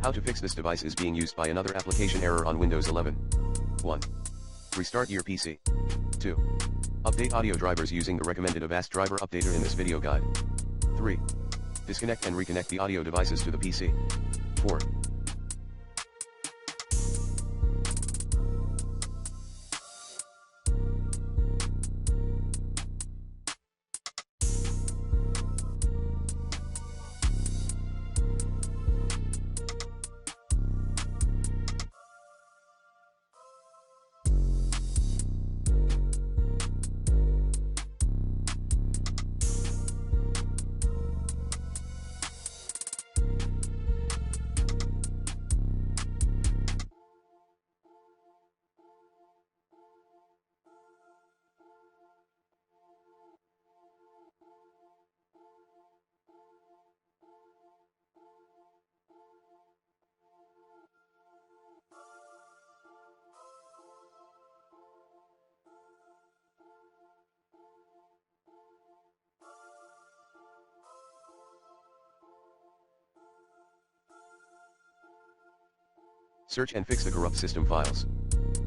How to fix this device is being used by another application error on Windows 11. 1. Restart your PC. 2. Update audio drivers using the recommended Avast driver updater in this video guide. 3. Disconnect and reconnect the audio devices to the PC. 4. Search and fix the corrupt system files.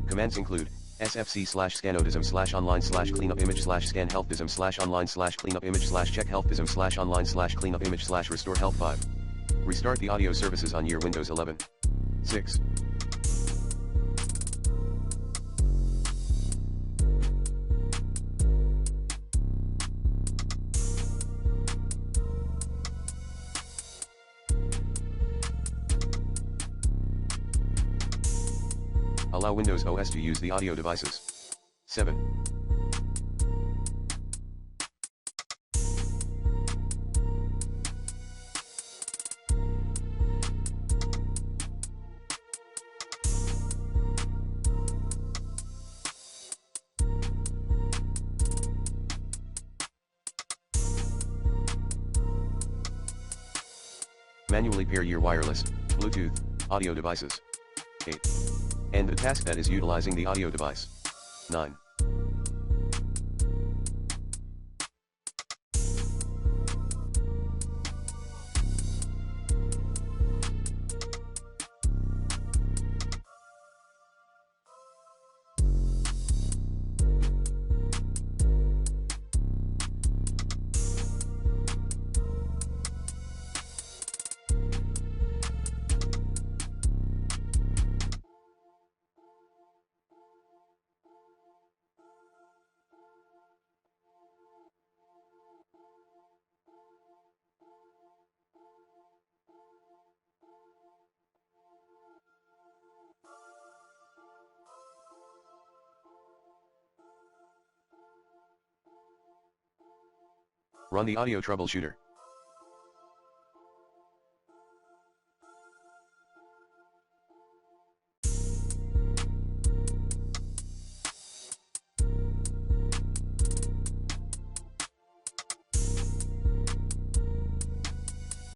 Commands include sfc/scanodism/online/cleanupimage/scan-healthdism/online/cleanupimage/restore-health 5. Restart the audio services on your Windows 11. 6. Allow Windows OS to use the audio devices. 7. Manually pair your wireless, Bluetooth, audio devices. 8. End the task that is utilizing the audio device. 9. Run the audio troubleshooter.